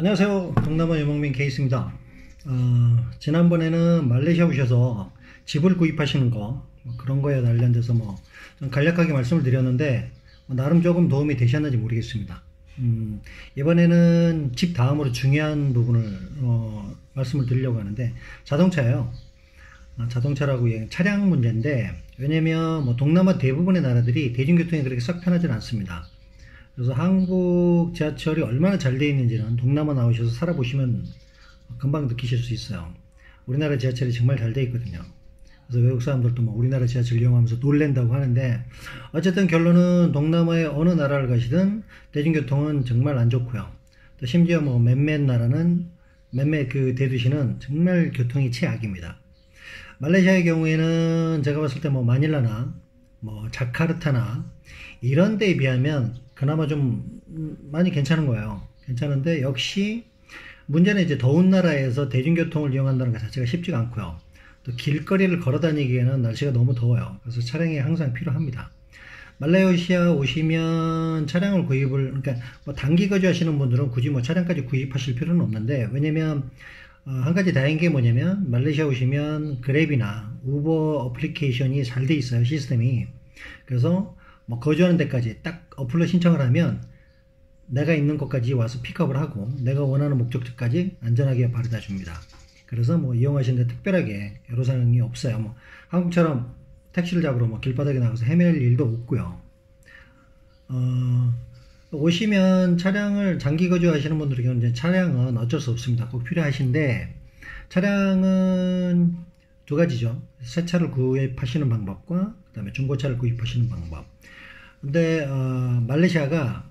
안녕하세요. 동남아 유목민 케이스입니다. 지난번에는 말레이시아 오셔서 집을 구입하시는 거, 그런 거에 관련돼서 좀 간략하게 말씀을 드렸는데, 나름 조금 도움이 되셨는지 모르겠습니다. 이번에는 집 다음으로 중요한 부분을, 말씀을 드리려고 하는데, 자동차예요. 자동차라고 차량 문제인데, 왜냐면 동남아 대부분의 나라들이 대중교통이 그렇게 썩 편하진 않습니다. 그래서 한국 지하철이 얼마나 잘 되어 있는지는 동남아 나오셔서 살아보시면 금방 느끼실 수 있어요. 우리나라 지하철이 정말 잘 되어 있거든요. 그래서 외국 사람들도 우리나라 지하철 이용하면서 놀랜다고 하는데, 어쨌든 결론은 동남아의 어느 나라를 가시든 대중교통은 정말 안 좋고요. 또 심지어 몇몇 그 대도시는 정말 교통이 최악입니다. 말레이시아의 경우에는 제가 봤을 때 마닐라나 자카르타나 이런 데에 비하면 그나마 좀 많이 괜찮은 거예요. 괜찮은데 역시 문제는 이제 더운 나라에서 대중교통을 이용한다는 것 자체가 쉽지가 않고요. 또 길거리를 걸어 다니기에는 날씨가 너무 더워요. 그래서 차량이 항상 필요합니다. 말레이시아 오시면 차량을 그러니까 단기 거주하시는 분들은 굳이 차량까지 구입하실 필요는 없는데, 왜냐면 한 가지 다행인 게 뭐냐면 말레이시아 오시면 그랩이나 우버 어플리케이션이 잘 돼 있어요, 시스템이. 그래서 거주하는 데까지 딱 어플로 신청을 하면 내가 있는 곳까지 와서 픽업을 하고 내가 원하는 목적지까지 안전하게 바래다 줍니다. 그래서 이용하시는데 특별하게 애로사항이 없어요. 한국처럼 택시를 잡으러 길바닥에 나가서 헤맬 일도 없고요. 오시면 차량을 장기 거주하시는 분들의 경우는 이제 차량은 어쩔 수 없습니다. 꼭 필요하신데, 차량은 두 가지죠. 새 차를 구입하시는 방법과 그 다음에 중고차를 구입하시는 방법. 근데 말레이시아가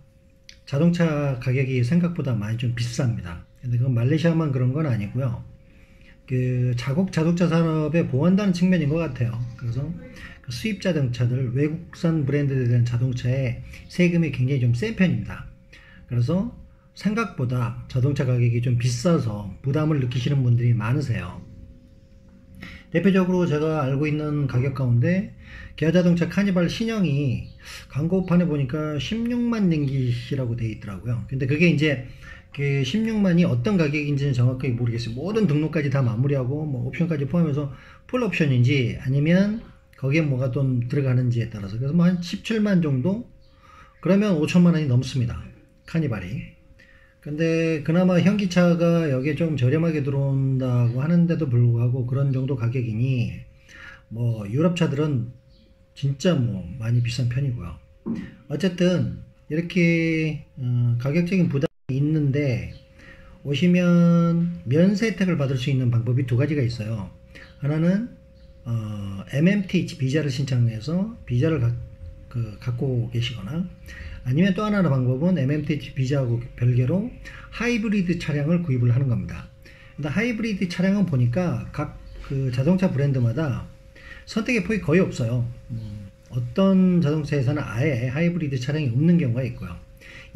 자동차 가격이 생각보다 많이 좀 비쌉니다. 근데 그건 말레이시아만 그런 건 아니고요. 그 자국 자동차 산업에 보완다는 측면인 것 같아요. 그래서 그 수입 자동차들, 외국산 브랜드에 대한 자동차에 세금이 굉장히 좀 센 편입니다. 그래서 생각보다 자동차 가격이 좀 비싸서 부담을 느끼시는 분들이 많으세요. 대표적으로 제가 알고 있는 가격 가운데 기아자동차 카니발 신형이 광고판에 보니까 16만 링깃이라고 되어 있더라고요. 근데 그게 이제 그 16만이 어떤 가격인지는 정확하게 모르겠어요. 모든 등록까지 다 마무리하고 옵션까지 포함해서 풀 옵션인지 아니면 거기에 뭐가 좀 들어가는지에 따라서, 그래서 한 17만 정도? 그러면 5천만 원이 넘습니다, 카니발이. 근데 그나마 현기차가 여기에 좀 저렴하게 들어온다고 하는데도 불구하고 그런 정도 가격이니 유럽차들은 진짜 많이 비싼 편이고요. 어쨌든 이렇게 가격적인 부담이 있는데, 오시면 면세 혜택을 받을 수 있는 방법이 두 가지가 있어요. 하나는 MMTH 비자를 신청해서 비자를 갖고 계시거나, 아니면 또 하나의 방법은 MMTH 비자하고 별개로 하이브리드 차량을 구입을 하는 겁니다. 근데 하이브리드 차량은 보니까 각 그 자동차 브랜드마다 선택의 폭이 거의 없어요. 어떤 자동차에서는 아예 하이브리드 차량이 없는 경우가 있고요.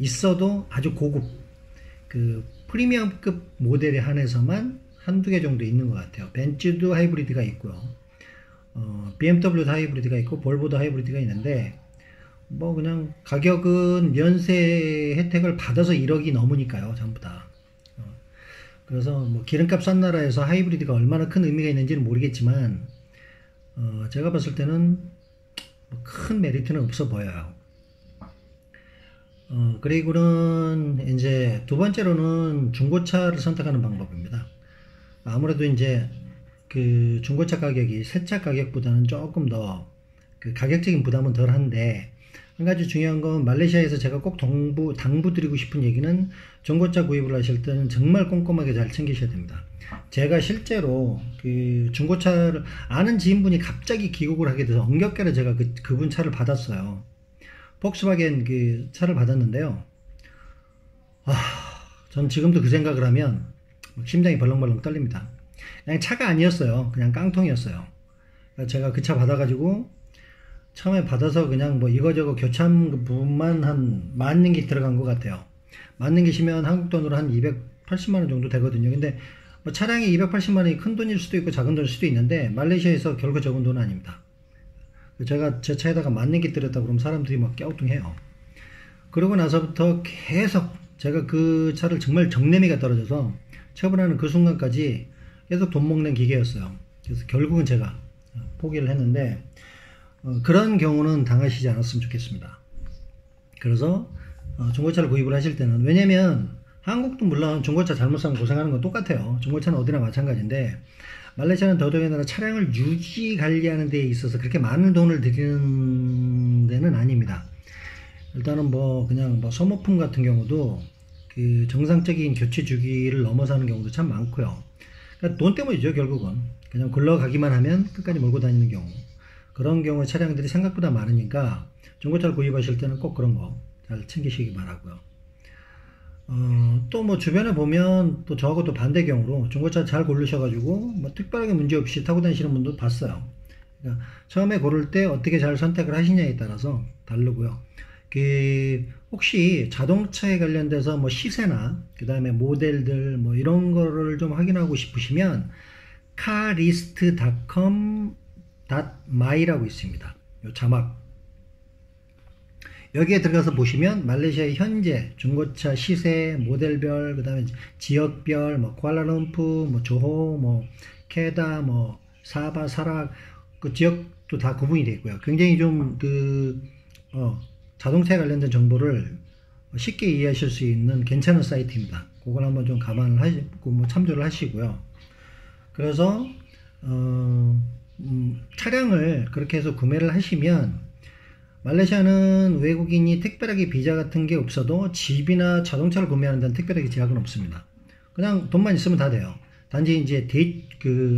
있어도 아주 고급 그 프리미엄급 모델에 한해서만 한두 개 정도 있는 것 같아요. 벤츠도 하이브리드가 있고요. BMW도 하이브리드가 있고 볼보도 하이브리드가 있는데, 그냥 가격은 면세 혜택을 받아서 1억이 넘으니까요, 전부 다. 그래서 기름값 싼 나라에서 하이브리드가 얼마나 큰 의미가 있는지는 모르겠지만, 제가 봤을 때는 큰 메리트는 없어 보여요. 그리고는 이제 두 번째로는 중고차를 선택하는 방법입니다. 아무래도 이제 그 중고차 가격이 새차 가격보다는 조금 더 그 가격적인 부담은 덜 한데, 한 가지 중요한 건 말레이시아에서 제가 꼭 당부드리고 싶은 얘기는, 중고차 구입을 하실 때는 정말 꼼꼼하게 잘 챙기셔야 됩니다. 제가 실제로 그 중고차를 아는 지인분이 갑자기 귀국을 하게 돼서 엉겹결에 제가 그분 차를 받았어요. 폭스바겐 그 차를 받았는데요. 전 지금도 그 생각을 하면 심장이 벌렁벌렁 떨립니다. 그냥 차가 아니었어요. 그냥 깡통이었어요. 제가 그 차 받아가지고 처음에 받아서 그냥 이거저거 교체한 부분만 한 10,000링깃 들어간 것 같아요. 10,000링깃이면 한국 돈으로 한 280만 원 정도 되거든요. 근데 차량이 280만 원이 큰 돈일 수도 있고 작은 돈일 수도 있는데, 말레이시아에서 결코 적은 돈은 아닙니다. 제가 제 차에다가 10,000링깃 들였다 그러면 사람들이 깨우뚱해요. 그러고 나서부터 계속 제가 그 차를 정말 정내미가 떨어져서 처분하는 그 순간까지 계속 돈 먹는 기계였어요. 그래서 결국은 제가 포기를 했는데, 그런 경우는 당하시지 않았으면 좋겠습니다. 그래서 중고차를 구입을 하실 때는, 왜냐면 한국도 물론 중고차 잘못 사면 고생하는 건 똑같아요. 중고차는 어디나 마찬가지인데, 말레이시아는 더더군다나 차량을 유지 관리하는 데 있어서 그렇게 많은 돈을 들이는 데는 아닙니다. 일단은 그냥 소모품 같은 경우도 그 정상적인 교체 주기를 넘어서 하는 경우도 참 많고요. 그러니까 돈 때문이죠, 결국은. 그냥 굴러가기만 하면 끝까지 몰고 다니는 경우. 그런 경우에 차량들이 생각보다 많으니까 중고차를 구입하실 때는 꼭 그런 거 잘 챙기시기 바라고요. 또 주변에 보면 또 저하고 또 반대 경우로 중고차 잘 고르셔가지고 특별하게 문제 없이 타고 다니시는 분도 봤어요. 그러니까 처음에 고를 때 어떻게 잘 선택을 하시냐에 따라서 다르고요. 혹시 자동차에 관련돼서 시세나 그 다음에 모델들 이런 거를 좀 확인하고 싶으시면 carlist.com.my라고 있습니다. 요 자막 여기에 들어가서 보시면 말레이시아의 현재 중고차 시세, 모델별, 그 다음에 지역별, 쿠알라룸푸, 조호, 케다, 사바, 사락, 그 지역도 다 구분이 되어 있고요. 굉장히 좀 자동차에 관련된 정보를 쉽게 이해하실 수 있는 괜찮은 사이트입니다. 그걸 한번 좀 감안을 하시고 참조를 하시고요. 그래서 차량을 그렇게 해서 구매를 하시면, 말레이시아는 외국인이 특별하게 비자 같은 게 없어도 집이나 자동차를 구매하는 데는 특별하게 제약은 없습니다. 그냥 돈만 있으면 다 돼요. 단지 이제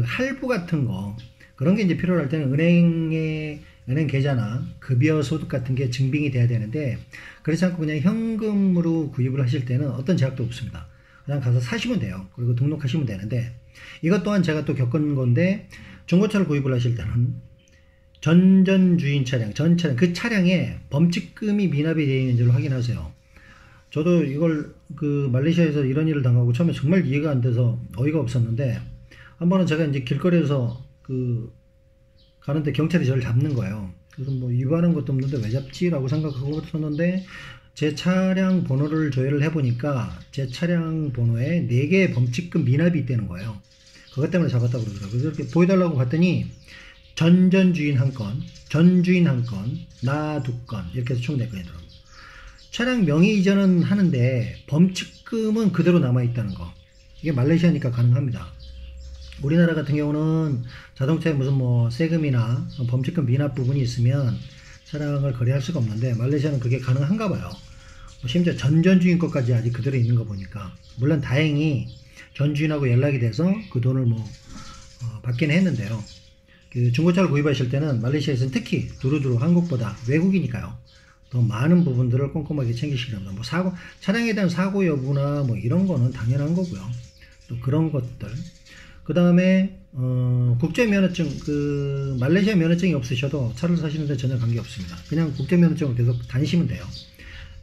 할부 같은 거, 그런 게 이제 필요할 때는 은행 계좌나 급여 소득 같은 게 증빙이 돼야 되는데, 그렇지 않고 그냥 현금으로 구입을 하실 때는 어떤 제약도 없습니다. 그냥 가서 사시면 돼요. 그리고 등록하시면 되는데, 이것 또한 제가 또 겪은 건데, 중고차를 구입을 하실 때는 전 차량, 그 차량에 범칙금이 미납이 되어 있는지를 확인하세요. 저도 이걸 말레이시아에서 이런 일을 당하고 처음에 정말 이해가 안 돼서 어이가 없었는데, 한 번은 제가 이제 길거리에서 가는데 경찰이 저를 잡는 거예요. 그래서 위반한 것도 없는데 왜 잡지라고 생각하고 있었는데, 제 차량 번호를 조회를 해보니까 제 차량 번호에 4개의 범칙금 미납이 있다는 거예요. 그것 때문에 잡았다고 그러더라고요. 그래서 이렇게 보여달라고 봤더니 전 주인 한 건, 전 주인 한 건, 나 2건 이렇게 해서 총 4건이더라고요. 차량 명의 이전은 하는데 범칙금은 그대로 남아있다는 거. 이게 말레이시아니까 가능합니다. 우리나라 같은 경우는 자동차에 무슨 세금이나 범칙금 미납 부분이 있으면 차량을 거래할 수가 없는데, 말레이시아는 그게 가능한가 봐요. 심지어 전 주인 것까지 아직 그대로 있는 거 보니까, 물론 다행히 전 주인하고 연락이 돼서 그 돈을 받기는 했는데요. 중고차를 구입하실 때는 말레이시아에서는 특히 두루두루 한국보다 외국이니까요, 더 많은 부분들을 꼼꼼하게 챙기시기 바랍니다. 차량에 대한 사고 여부나 이런 거는 당연한 거고요. 또 그런 것들. 그 다음에, 국제면허증, 말레이시아 면허증이 없으셔도 차를 사시는데 전혀 관계 없습니다. 그냥 국제면허증을 계속 다니시면 돼요.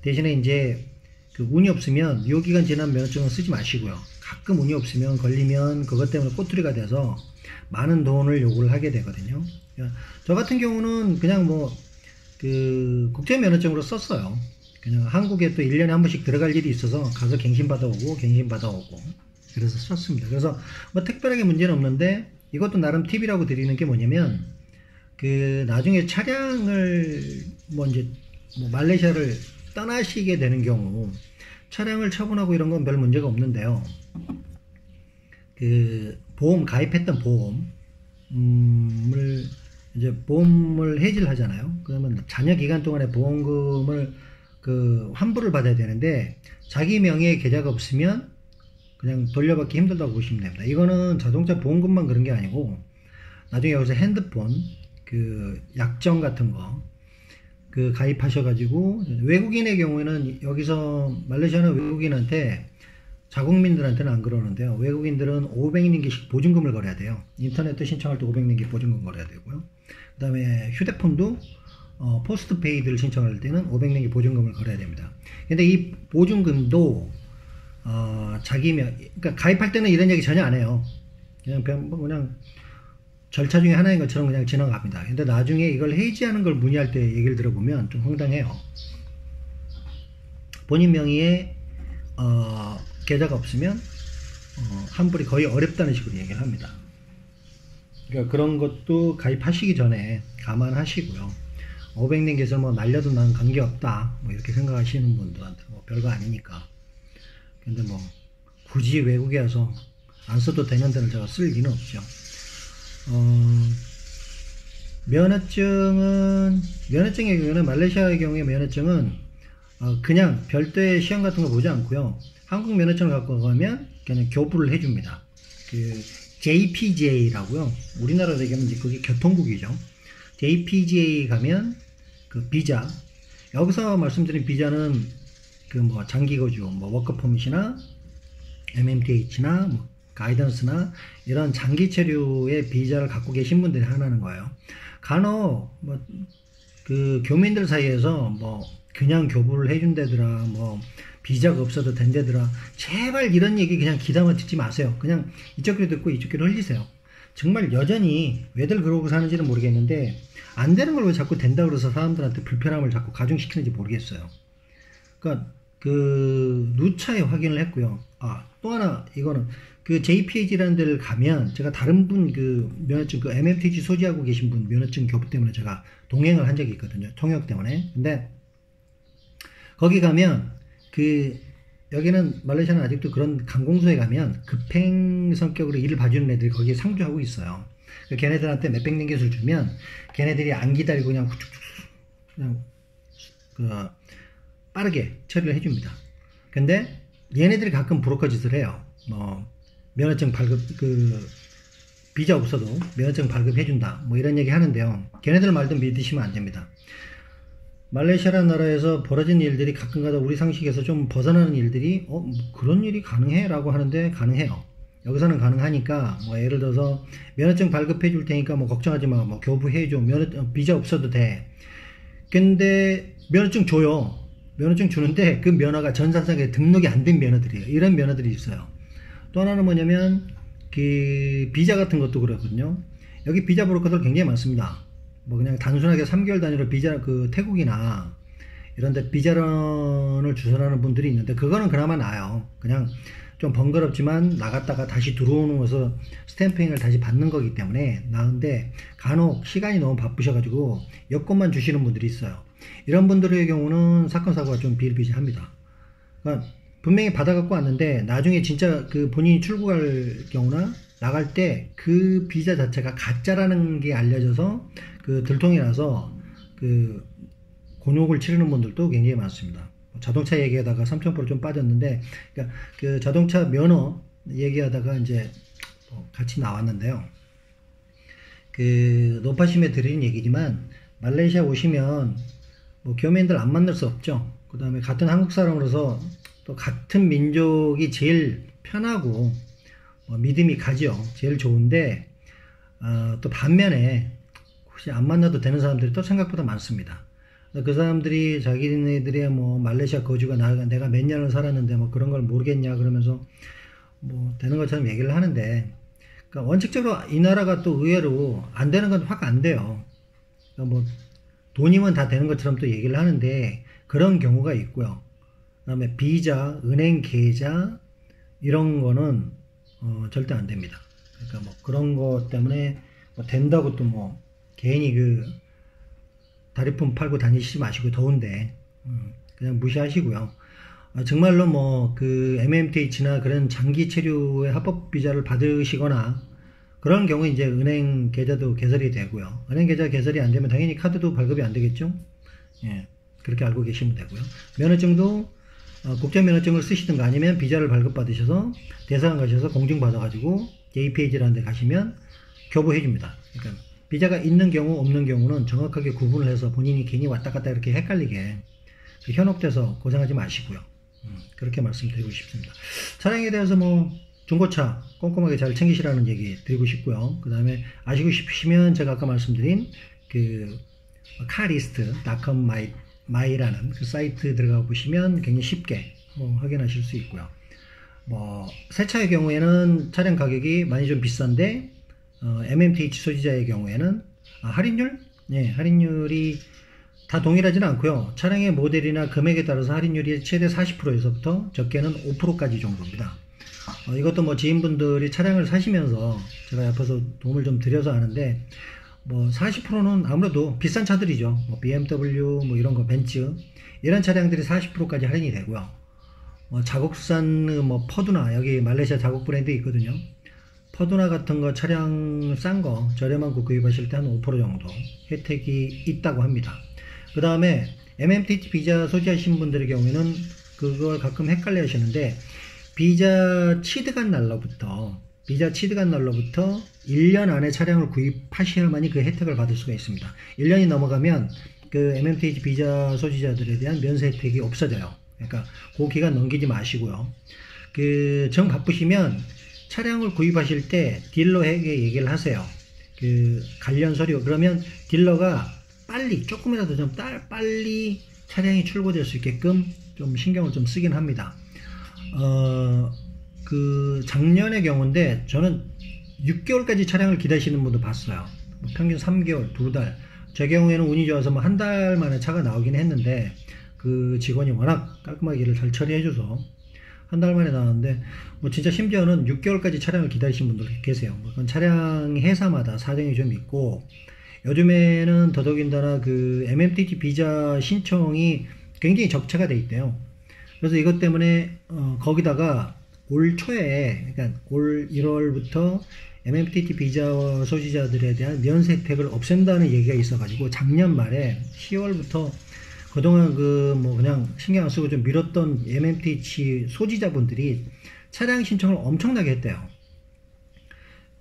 대신에 이제, 운이 없으면, 유효기간 지난 면허증은 쓰지 마시고요. 가끔 운이 없으면 걸리면 그것 때문에 꼬투리가 돼서 많은 돈을 요구를 하게 되거든요. 저 같은 경우는 그냥 국제 면허증으로 썼어요. 그냥 한국에 또 1년에 한 번씩 들어갈 일이 있어서 가서 갱신 받아오고 그래서 썼습니다. 그래서 특별하게 문제는 없는데, 이것도 나름 팁이라고 드리는 게 뭐냐면, 나중에 차량을 이제 말레이시아를 떠나시게 되는 경우 차량을 처분하고 이런 건 별 문제가 없는데요. 가입했던 보험을 해지를 하잖아요. 그러면 잔여 기간 동안에 보험금을 환불을 받아야 되는데, 자기 명의의 계좌가 없으면 그냥 돌려받기 힘들다고 보시면 됩니다. 이거는 자동차 보험금만 그런 게 아니고, 나중에 여기서 핸드폰, 약정 같은 거, 가입하셔가지고, 외국인의 경우에는 여기서 말레이시아는 외국인한테, 자국민들한테는 안 그러는데요. 외국인들은 500링기씩 보증금을 걸어야 돼요. 인터넷도 신청할 때 500링기 보증금 걸어야 되고요. 그 다음에 휴대폰도 포스트페이드를 신청할 때는 500링기 보증금을 걸어야 됩니다. 근데 이 보증금도 그러니까 가입할 때는 이런 얘기 전혀 안 해요. 그냥 절차 중에 하나인 것처럼 그냥 지나갑니다. 근데 나중에 이걸 해지하는 걸 문의할 때 얘기를 들어보면 좀 황당해요. 본인 명의의 계좌가 없으면 환불이 거의 어렵다는 식으로 얘기를 합니다. 그러니까 그런 것도 가입하시기 전에 감안하시고요. 500년 계좌 뭐 날려도 난 관계없다 뭐 이렇게 생각하시는 분들한테 뭐 별거 아니니까. 근데 뭐 굳이 외국에 와서 안 써도 되는 데는 제가 쓸 리는 없죠. 면허증의 경우는, 말레이시아의 경우에 면허증은 그냥 별도의 시험 같은 거 보지 않고요. 한국 면허증을 갖고 가면 그냥 교부를 해줍니다. 그 JPGA라고요. 우리나라로 얘기하면 이제 그게 교통국이죠. JPGA 가면 그 비자, 여기서 말씀드린 비자는 그 뭐 장기 거주, 뭐 워커 퍼밋이나 MMTH나 뭐 가이던스나 이런 장기 체류의 비자를 갖고 계신 분들이 하나는 거예요. 간혹 뭐 그 교민들 사이에서 뭐 그냥 교부를 해준다더라, 뭐 비자가 없어도 된다더라, 제발 이런 얘기 그냥 귀담아 듣지 마세요. 그냥 이쪽 귀로 듣고 이쪽 귀로 흘리세요. 정말 여전히 왜들 그러고 사는지는 모르겠는데 안 되는 걸 왜 자꾸 된다 그래서 사람들한테 불편함을 자꾸 가중시키는지 모르겠어요. 그러니까 그 누차에 확인을 했고요. 또 하나, 이거는 그 JPAG라는 데를 가면 제가 다른 분 그 면허증, 그 MMTG 소지하고 계신 분 면허증 교부 때문에 제가 동행을 한 적이 있거든요. 통역 때문에. 근데 거기 가면 여기는 말레이시아는 아직도 그런 강공소에 가면 급행 성격으로 일을 봐주는 애들이 거기에 상주하고 있어요. 걔네들한테 몇백 년 개수를 주면 걔네들이 안 기다리고 그냥 빠르게 처리를 해줍니다. 근데 얘네들이 가끔 브로커 짓을 해요. 뭐 면허증 발급, 비자 없어도 면허증 발급해준다 뭐 이런 얘기 하는데요. 걔네들 말도 믿으시면 안 됩니다. 말레이시아라는 나라에서 벌어진 일들이 가끔가다 우리 상식에서 좀 벗어나는 일들이 그런 일이 가능해? 라고 하는데 가능해요. 여기서는 가능하니까 뭐 예를 들어서 면허증 발급해 줄 테니까 뭐 걱정하지 마, 뭐 교부해줘, 비자 없어도 돼. 근데 면허증 줘요. 면허증 주는데 그 면허가 전산상에 등록이 안 된 면허들이에요. 이런 면허들이 있어요. 또 하나는 뭐냐면 그 비자 같은 것도 그렇거든요. 여기 비자 브로커들 굉장히 많습니다. 뭐 그냥 단순하게 3개월 단위로 비자, 태국이나 이런데 비자런을 주선하는 분들이 있는데 그거는 그나마 나아요. 그냥 좀 번거롭지만 나갔다가 다시 들어오는 것을 스탬핑을 다시 받는 거기 때문에 나은데, 간혹 시간이 너무 바쁘셔가지고 여권만 주시는 분들이 있어요. 이런 분들의 경우는 사건 사고가 좀 비일비재합니다. 그러니까 분명히 받아갖고 왔는데 나중에 진짜 그 본인이 출국할 경우나 나갈 때 그 비자 자체가 가짜라는 게 알려져서 그 들통이 나서 그 곤욕을 치르는 분들도 굉장히 많습니다. 자동차 얘기하다가 3,000% 좀 빠졌는데, 그러니까 그 자동차 면허 얘기하다가 이제 같이 나왔는데요. 그 노파심에 드리는 얘기지만 말레이시아 오시면 뭐 교민들 안 만날 수 없죠. 그 다음에 같은 한국 사람으로서 또 같은 민족이 제일 편하고 믿음이 가죠. 제일 좋은데 또 반면에 혹시 안 만나도 되는 사람들이 또 생각보다 많습니다. 그 사람들이 자기네들의 뭐 말레이시아 거주가 내가 몇 년을 살았는데 뭐 그런 걸 모르겠냐 그러면서 뭐 되는 것처럼 얘기를 하는데, 그러니까 원칙적으로 이 나라가 또 의외로 안 되는 건 확 안 돼요. 그러니까 뭐 돈이면 다 되는 것처럼 또 얘기를 하는데 그런 경우가 있고요. 그 다음에 비자, 은행 계좌 이런 거는 절대 안 됩니다. 그러니까 뭐 그런 것 때문에 뭐 된다고 또 뭐 괜히 그 다리품 팔고 다니시지 마시고, 더운데 그냥 무시하시고요. 정말로 뭐 그 MMTH나 그런 장기 체류의 합법 비자를 받으시거나 그런 경우 이제 은행 계좌도 개설이 되고요. 은행 계좌 개설이 안 되면 당연히 카드도 발급이 안 되겠죠. 예, 그렇게 알고 계시면 되고요. 면허증도 국제 면허증을 쓰시든가 아니면 비자를 발급받으셔서 대사관 가셔서 공증 받아가지고 JPAG라는 데 가시면 교부해 줍니다. 그러니까 비자가 있는 경우 없는 경우는 정확하게 구분을 해서 본인이 괜히 왔다 갔다 이렇게 헷갈리게 현혹돼서 고생하지 마시고요. 그렇게 말씀드리고 싶습니다. 차량에 대해서 뭐 중고차 꼼꼼하게 잘 챙기시라는 얘기 드리고 싶고요. 그 다음에 아시고 싶으시면 제가 아까 말씀드린 그 carlist.com 마이라는 그 사이트 들어가 보시면 굉장히 쉽게 뭐 확인하실 수 있고요. 뭐 새 차의 경우에는 차량 가격이 많이 좀 비싼데 MMTH 소지자의 경우에는 할인율? 네, 할인율이 다 동일하지는 않고요. 차량의 모델이나 금액에 따라서 할인율이 최대 40%에서부터 적게는 5%까지 정도입니다. 이것도 뭐 지인분들이 차량을 사시면서 제가 옆에서 도움을 좀 드려서 아는데, 뭐 40%는 아무래도 비싼 차들이죠. 뭐 BMW 뭐 이런 거, 벤츠 이런 차량들이 40%까지 할인이 되고요. 자국산 뭐 퍼두나, 여기 말레이시아 자국 브랜드 있거든요. 퍼두나 같은 거 차량 싼 거 저렴한 거 구입하실 때 한 5% 정도 혜택이 있다고 합니다. 그 다음에 MMTT 비자 소지하신 분들의 경우에는 그걸 가끔 헷갈려 하시는데, 비자 취득한 날로부터 1년 안에 차량을 구입하셔야만이 그 혜택을 받을 수가 있습니다. 1년이 넘어가면 그 MMTT 비자 소지자들에 대한 면세 혜택이 없어져요. 그러니까 그 기간 넘기지 마시고요. 정 바쁘시면 차량을 구입하실 때 딜러에게 얘기를 하세요. 관련 서류. 그러면 딜러가 조금이라도 좀 빨리 차량이 출고될 수 있게끔 좀 신경을 좀 쓰긴 합니다. 작년의 경우인데 저는 6개월까지 차량을 기다리시는 분도 봤어요. 평균 3개월, 2달. 제 경우에는 운이 좋아서 뭐 한 달 만에 차가 나오긴 했는데, 그 직원이 워낙 깔끔하게 일을 잘 처리해줘서 한 달 만에 나왔는데, 뭐 진짜 심지어는 6개월까지 차량을 기다리신 분들 계세요. 그건 차량 회사마다 사정이 좀 있고, 요즘에는 더더군다나 그 MMTT 비자 신청이 굉장히 적체가 돼 있대요. 그래서 이것 때문에 거기다가 올 초에, 그러니까 올 1월부터 MMTT 비자 소지자들에 대한 면세 혜택을 없앤다는 얘기가 있어가지고 작년 말에 10월부터 그동안 그냥 신경 안 쓰고 좀 미뤘던 MMTT 소지자분들이 차량 신청을 엄청나게 했대요.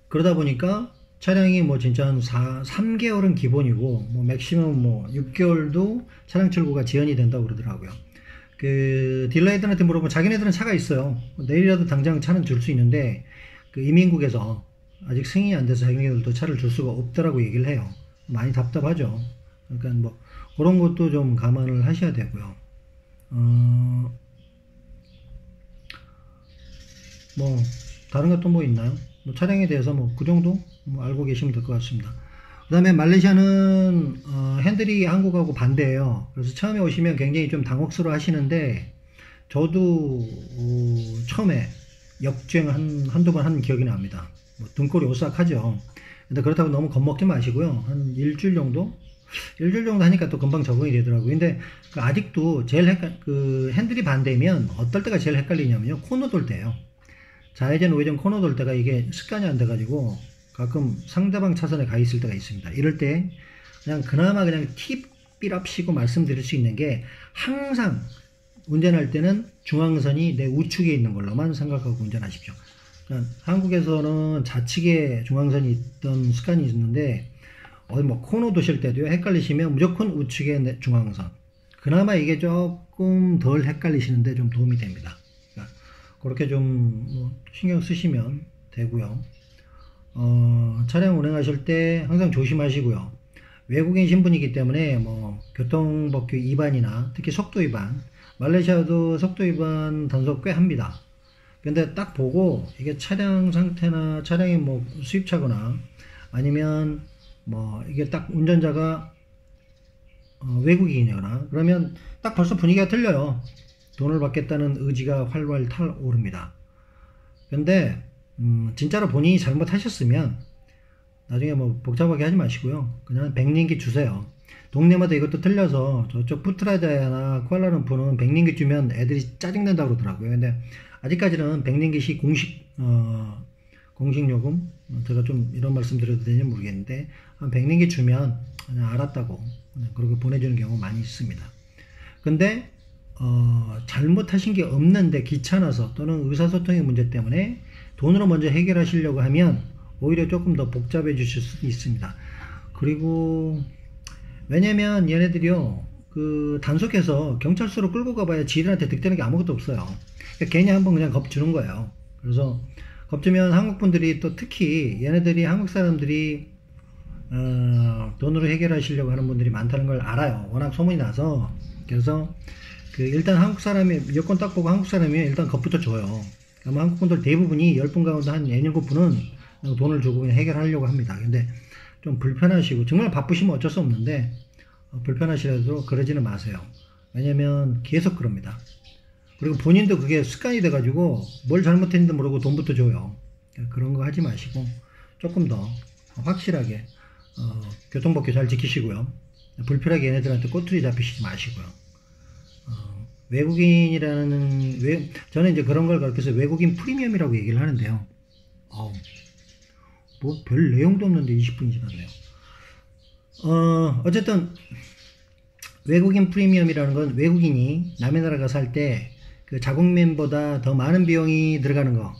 그러다 보니까 차량이 뭐 진짜 한 3개월은 기본이고, 뭐 맥시멈 뭐 6개월도 차량 출고가 지연이 된다고 그러더라고요. 딜러 애들한테 물어보면 자기네들은 차가 있어요. 내일이라도 당장 차는 줄 수 있는데, 이민국에서 아직 승인이 안 돼서 자기네들도 차를 줄 수가 없다라고 얘기를 해요. 많이 답답하죠. 그러니까 뭐 그런 것도 좀 감안을 하셔야 되고요. 뭐 다른 것도 뭐 있나요? 뭐 차량에 대해서 뭐 그 정도 알고 계시면 될 것 같습니다. 그 다음에 말레이시아는 핸들이 한국하고 반대예요. 그래서 처음에 오시면 굉장히 좀 당혹스러워 하시는데, 저도 처음에 역주행 한두 번 한 기억이 납니다. 뭐 등골이 오싹하죠. 근데 그렇다고 너무 겁먹지 마시고요. 한 일주일 정도 하니까 또 금방 적응이 되더라고요. 근데 아직도 제일 핸들이 반대면 어떨 때가 제일 헷갈리냐면요, 코너 돌 때예요. 좌회전 우회전 코너 돌 때가 이게 습관이 안 돼가지고 가끔 상대방 차선에 가 있을 때가 있습니다. 이럴 때 그나마 팁이랍시고 말씀드릴 수 있는 게, 항상 운전할 때는 중앙선이 내 우측에 있는 걸로만 생각하고 운전하십시오. 그러니까 한국에서는 좌측에 중앙선이 있던 습관이 있는데, 뭐 코너 도실 때도요, 헷갈리시면 무조건 우측에 중앙선. 그나마 이게 조금 덜 헷갈리시는데 좀 도움이 됩니다. 그러니까 그렇게 좀 신경 쓰시면 되고요. 차량 운행하실 때 항상 조심하시고요. 외국인 신분이기 때문에 뭐 교통법규 위반이나 특히 속도 위반, 말레이시아도 속도 위반 단속 꽤 합니다. 근데 딱 보고 이게 차량 상태나 차량이 뭐 수입차거나 아니면 뭐 이게 딱 운전자가 외국인이거나 그러면 딱 벌써 분위기가 틀려요. 돈을 받겠다는 의지가 활활 타오릅니다. 근데 진짜로 본인이 잘못하셨으면 나중에 뭐 복잡하게 하지 마시고요. 그냥 백링기 주세요. 동네마다 이것도 틀려서 저쪽 푸트라자야나 쿠알라룸푸르는 백링기 주면 애들이 짜증낸다고 그러더라고요. 근데 아직까지는 백링기시 공식 요금, 제가 좀 이런 말씀 드려도 되는지 모르겠는데, 한 백링기 주면 그냥 알았다고 그렇게 보내주는 경우 많이 있습니다. 근데 잘못하신 게 없는데 귀찮아서 또는 의사소통의 문제 때문에 돈으로 먼저 해결하시려고 하면 오히려 조금 더 복잡해 주실 수도 있습니다. 그리고 왜냐면 얘네들이요, 단속해서 경찰서로 끌고 가봐야 지들한테 득되는 게 아무것도 없어요. 그러니까 괜히 한번 그냥 겁주는 거예요. 그래서 겁주면 한국 분들이, 또 특히 얘네들이 한국 사람들이 돈으로 해결하시려고 하는 분들이 많다는 걸 알아요. 워낙 소문이 나서. 그래서 일단 한국 사람이 여권 딱 보고 한국 사람이면 일단 겁부터 줘요. 그러면 한국 분들 대부분이 10분 가운데 한 7분은 돈을 주고 그냥 해결하려고 합니다. 근데 좀 불편하시고 정말 바쁘시면 어쩔 수 없는데 불편하시더라도 그러지는 마세요. 왜냐면 계속 그럽니다. 그리고 본인도 그게 습관이 돼가지고 뭘 잘못했는지 모르고 돈부터 줘요. 그런 거 하지 마시고 조금 더 확실하게 교통법규 잘 지키시고요. 불필요하게 얘네들한테 꼬투리 잡히시지 마시고요. 외국인이라는 저는 이제 그런 걸 가르쳐서 외국인 프리미엄이라고 얘기를 하는데요. 뭐 별 내용도 없는데 20분이 지났네요. 어쨌든 외국인 프리미엄이라는 건 외국인이 남의 나라가 살 때 그 자국민보다 더 많은 비용이 들어가는 거.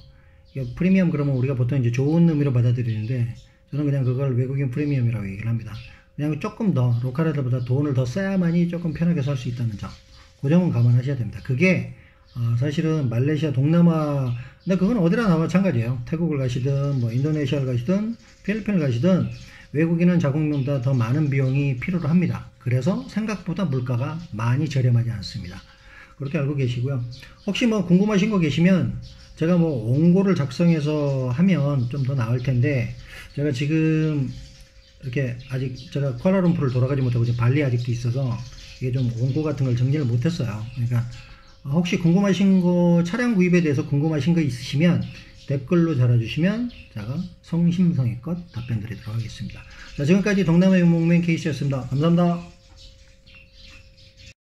프리미엄 그러면 우리가 보통 이제 좋은 의미로 받아들이는데 저는 그냥 그걸 외국인 프리미엄이라고 얘기를 합니다. 그냥 조금 더 로컬에서보다 돈을 더 써야만이 조금 편하게 살 수 있다는 점. 그 점은 감안하셔야 됩니다. 그게 사실은 말레이시아, 동남아, 근데 그건 어디나 마찬가지예요. 태국을 가시든 뭐 인도네시아를 가시든 필리핀을 가시든 외국인은 자국민보다 더 많은 비용이 필요로 합니다. 그래서 생각보다 물가가 많이 저렴하지 않습니다. 그렇게 알고 계시고요. 혹시 뭐 궁금하신 거 계시면 제가 뭐 원고를 작성해서 하면 좀 더 나을 텐데 제가 지금 이렇게 아직 제가 쿠알라룸푸르를 돌아가지 못하고 지금 발리 아직도 있어서 이게 좀 원고 같은 걸 정리를 못했어요. 그러니까 혹시 궁금하신 거 차량 구입에 대해서 궁금하신 거 있으시면 댓글로 달아주시면 제가 성심성의껏 답변 드리도록 하겠습니다. 자, 지금까지 동남아 유목맨 케이스였습니다. 감사합니다.